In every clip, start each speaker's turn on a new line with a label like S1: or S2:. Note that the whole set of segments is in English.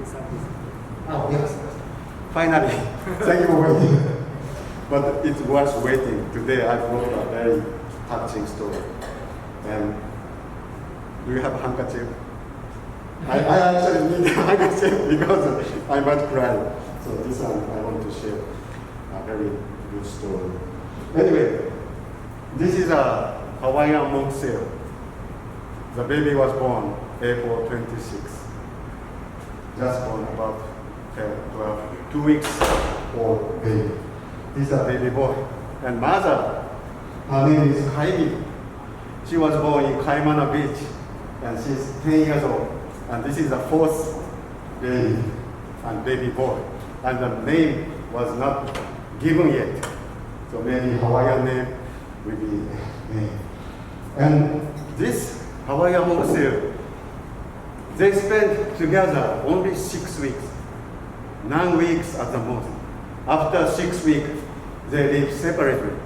S1: service.
S2: Oh, yes. Finally, thank you for waiting. But it was waiting. Today I brought a very touching story. And do you have a handkerchief? I actually need a handkerchief because I might cry. So this one I want to share a very good story. Anyway, this is a Hawaiian monk sale. The baby was born April 26th. Just born about 12, 2 weeks old baby. This is a baby boy. And mother, her name is Heidi. She was born in Kaimana Beach, and she's 10 years old. And this is the fourth baby and baby boy. And the name was not given yet. So maybe Hawaiian name will be named. And this Hawaiian monk sale, they spent together only 6 weeks. 9 weeks at the most. After 6 weeks, they live separately.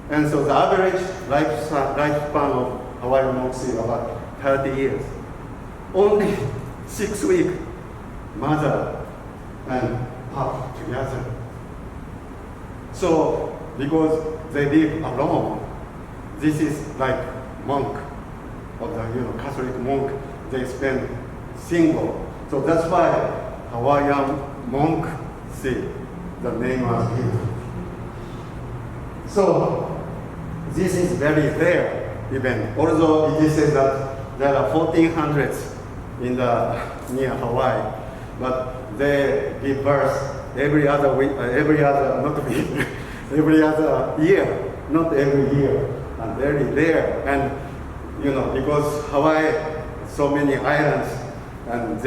S2: And so the average lifespan of Hawaiian monks is about 30 years. Only 6 weeks, mother and pop together. So, because they live alone, this is like monk of the Catholic monk. They spend single. So that's why Hawaiian monk see the name was given. So this is very rare event. Although it is said that there are 1400s in the near Hawaii, but they give birth every other week, every other year, not every year, and very rare. And because Hawaii so many islands, and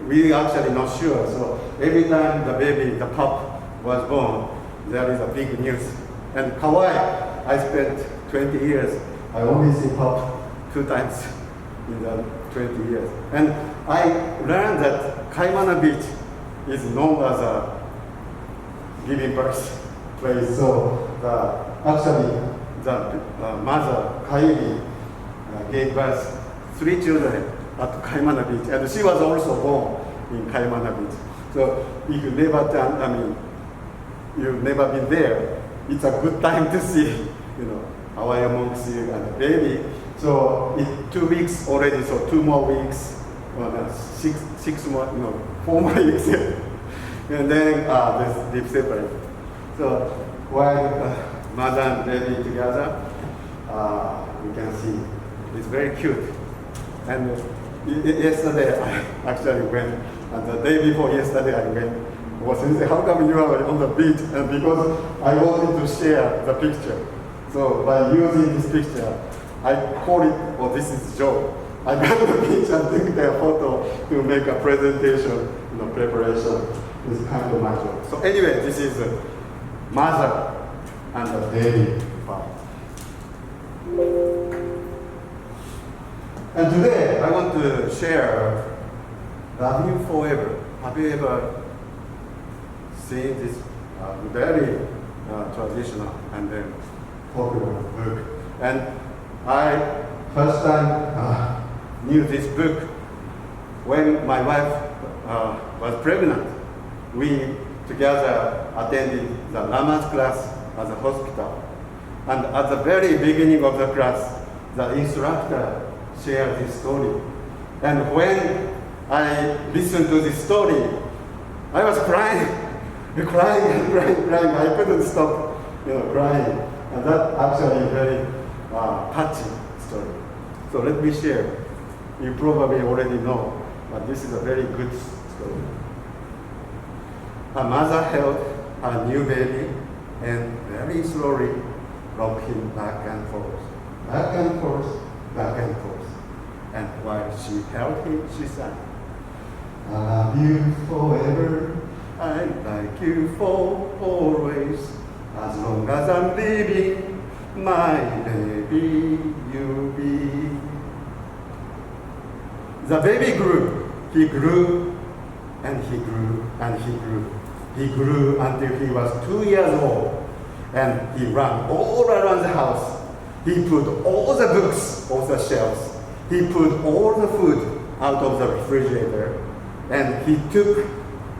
S2: we actually not sure. So every time the baby, the pup was born, there is a big news. And Hawaii, I spent 20 years. I only see pup 2 times in the 20 years. And I learned that Kaimana Beach is known as a giving birth place. So actually the mother, Kairi, gave birth 3 children at Kaimana Beach. And she was also born in Kaimana Beach. So if you you've never been there, it's a good time to see, Hawaiian monks and the baby. So in 2 weeks already, so 2 more weeks, 6 more, 4 more weeks, and then they live separate. So while mother and baby together, you can see it's very cute. And yesterday I actually went, and the day before yesterday I went. How come you are on the beach? And because I wanted to share the picture. So by using this picture, I call it, this is Joe. I got to the beach and took their photo to make a presentation, preparation. It's kind of my job. So anyway, this is mother and the baby part. And today I want to share Love You Forever. Have you ever seen this very traditional and then popular book? And I first time knew this book when my wife was pregnant. We together attended the Lama's class at the hospital. And at the very beginning of the class, the instructor shared this story. And when I listened to this story, I was crying. Crying. I couldn't stop, crying. And that actually a very touching story. So let me share. You probably already know, but this is a very good story. Her mother held her new baby and very slowly rocked him back and forth. And while she held him, she sang, I love you forever. I like you for always, as long as I'm living, my baby, you'll be. The baby grew. He grew, and he grew, and he grew. He grew until he was 2 years old, and he ran all around the house. He put all the books off the shelves. He put all the food out of the refrigerator. and he took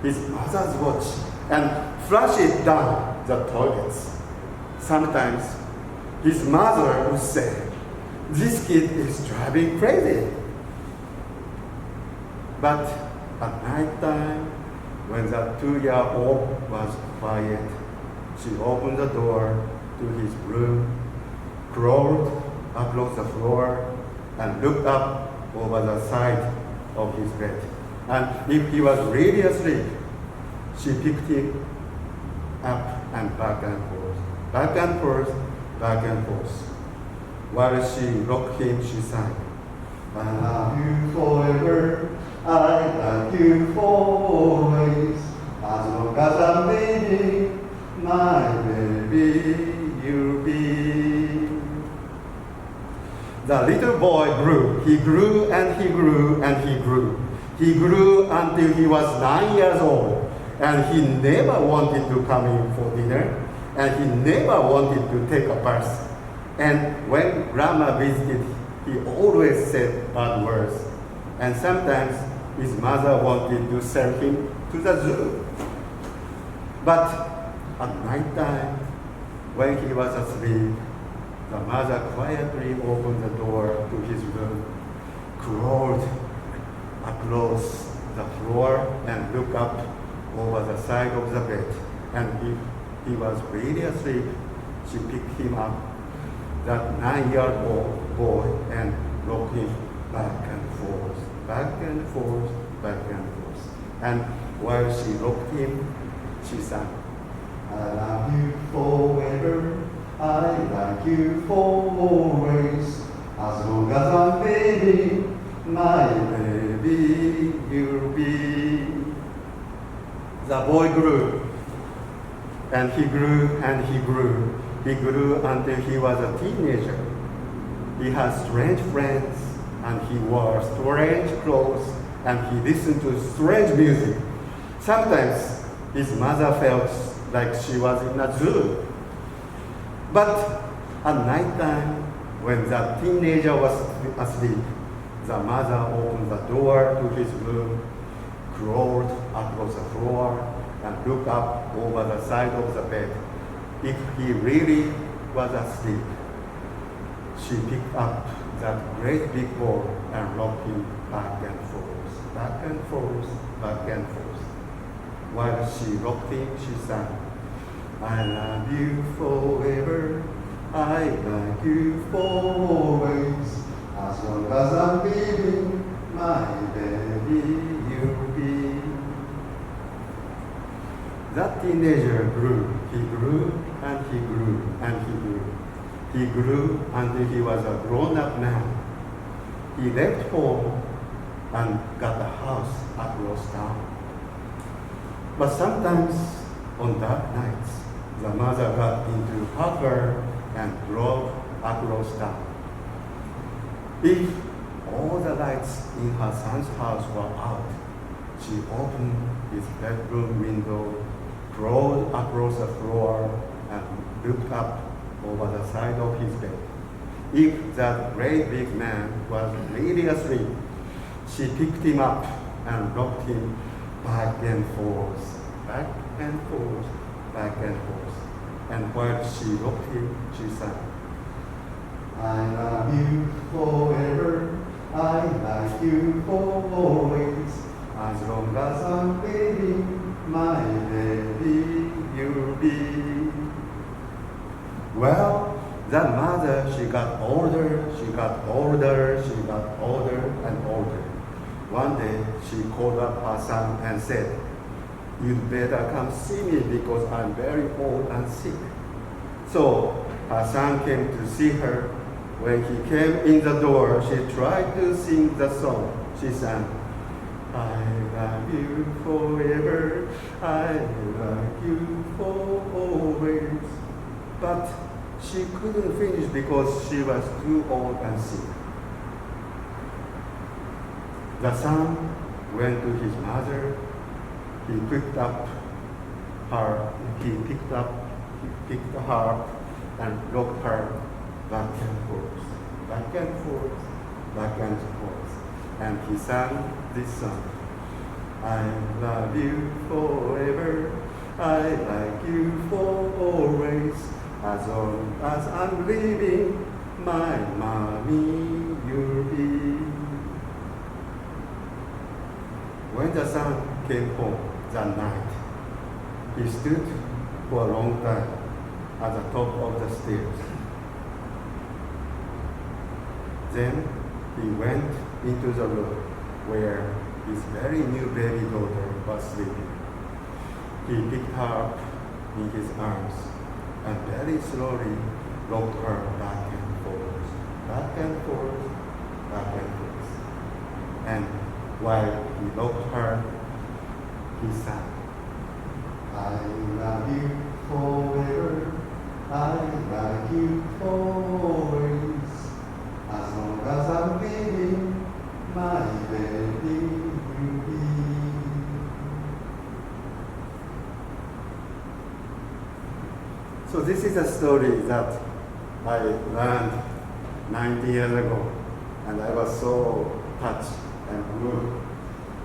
S2: his mother's watch and flushed it down the toilets. Sometimes his mother would say, "This kid is driving crazy." But at night time, when the 2-year-old was quiet, she opened the door to his room, crawled across the floor, and looked up over the side of his bed. And if he was really asleep, she picked him up and back and forth, back and forth, back and forth. While she rocked him, she sang, "I love you forever, I love you always, as long as I'm living, my baby you'll be." The little boy grew. He grew and he grew and he grew. He grew until he was 9 years old, and he never wanted to come in for dinner, and he never wanted to take a bath. And when grandma visited, he always said bad words. And sometimes his mother wanted to sell him to the zoo. But at night time, when he was asleep, the mother quietly opened the door to his room, crawled across the floor, and looked up over the side of the bed. And if he was really asleep, she picked him up, that 9-year-old boy, and rocked him back and forth, back and forth, back and forth. And while she rocked him, she sang, "I love you forever, I like you for always, as long as I'm baby, my baby you'll be." The boy grew, and he grew and he grew. He grew until he was a teenager. He had strange friends, and he wore strange clothes, and he listened to strange music. Sometimes his mother felt like she was in a zoo. But at night time, when the teenager was asleep, the mother opened the door to his room, crawled across the floor, and looked up over the side of the bed. If he really was asleep, she picked up that great big ball and rocked him back and forth, back and forth, back and forth. While she rocked him, she sang, "I love you forever, I like you always, as long as I'm living, my baby you'll be." That teenager grew. He grew and he grew and he grew. He grew until he was a grown-up man. He left home and got a house across town. But sometimes on dark nights, the mother got into her car and drove across town. If all the lights in her son's house were out, she opened his bedroom window, crawled across the floor, and looked up over the side of his bed. If that great big man was really asleep, she picked him up and rocked him back and forth, back and forth, back and forth. And while she rocked him, she sang, "I love you forever, I like you always, as long as I'm living, my baby you'll be." Well, that mother, she got older, she got older, she got older and older. One day, she called up her son and said, "You'd better come see me because I'm very old and sick." So her son came to see her. When he came in the door, she tried to sing the song. She sang, "I love you forever, I love you for always." But she couldn't finish because she was too old and sick. The son went to his mother. He picked her and rocked her back and forth, back and forth, back and forth. And he sang this song, I love you forever. I like you for always. As long as I'm living, my mommy you'll be. When the son came home that night, he stood for a long time at the top of the stairs. Then he went into the room where his very new baby daughter was sleeping. He picked her up in his arms and very slowly rocked her back and forth, back and forth, back and forth. And while he rocked her, he sang, I love you forever, I like you always, as long as I'm living, my baby will be. So this is a story that I learned 90 years ago, and I was so touched and moved.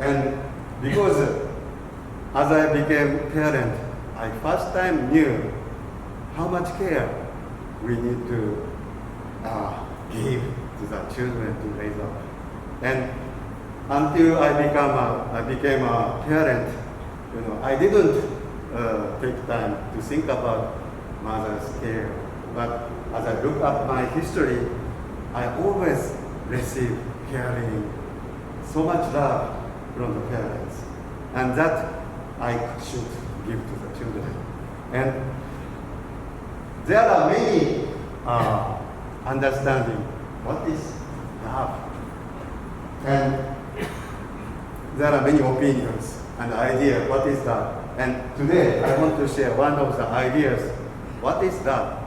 S2: And because as I became parent, I first time knew how much care we need to give to the children to raise up. And until I became a parent, I didn't take time to think about mother's care. But as I look at my history, I always receive caring, so much love from the parents, and that I should give to the children. And there are many understanding what is love, and there are many opinions and ideas what is that. And today I want to share one of the ideas. What is that?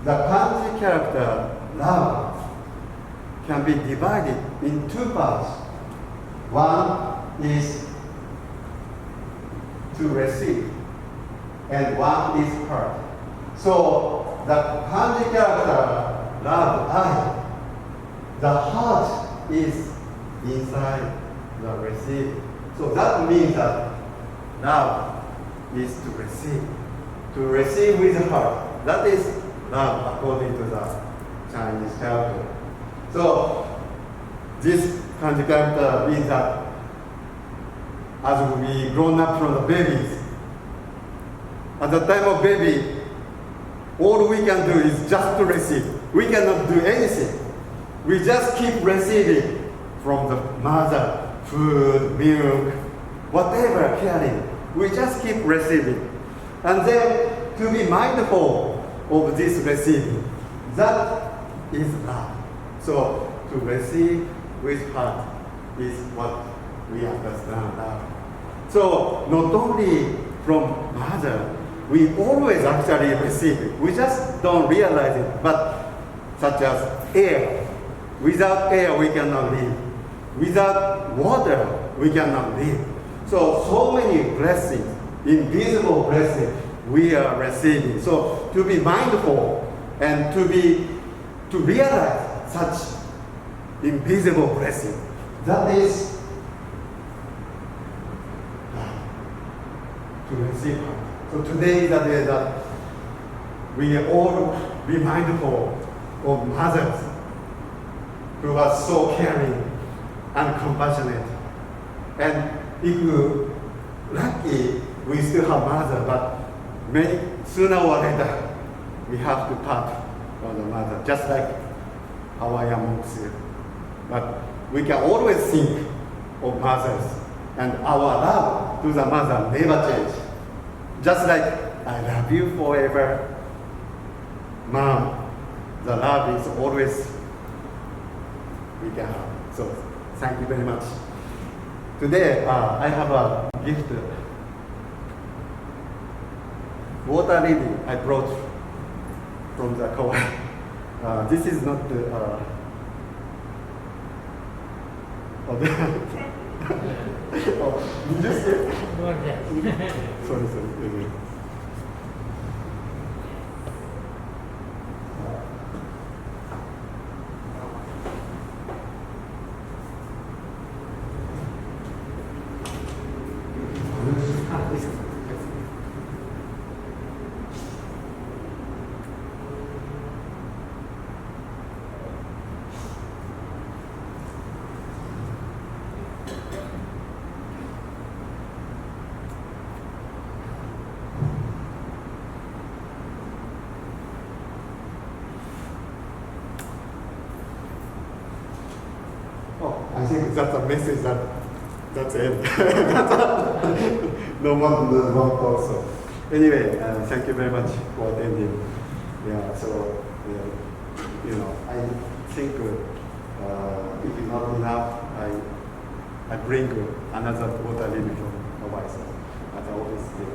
S2: The kanji character love can be divided in two parts. One is to receive, and one is hurt. So the kanji character love, I, the heart is inside the receive. So that means that love is to receive with the heart. That is love according to the Chinese character. So this kanji character means that as we grown up from the babies, at the time of baby, all we can do is just to receive. We cannot do anything. We just keep receiving from the mother, food, milk, whatever caring. We just keep receiving. And then to be mindful of this receiving, that is love. So to receive with heart is what we understand love. So not only from mother, we always actually receive it. We just don't realize it. But such as air. Without air, we cannot live. Without water, we cannot live. So many blessings, invisible blessings, we are receiving. So to be mindful and to realize such invisible blessing, that is to receive. So today is the day that we all be mindful of mothers who are so caring and compassionate. And if we're lucky, we still have mother, but sooner or later, we have to part from the mother, just like Hawaiian monks here. But we can always think of mothers, and our love to the mother never change. Just like I love you forever, Mom, the love is always we can have. So thank you very much. Today I have a gift. Water lily I brought from the Kauai. This is not the did you see it? Sorry. think that's a message that's it. No more than the one also. Anyway, thank you very much for attending. Yeah, so I think if it's not enough, I bring another water limit from Hawaii, so as I always do.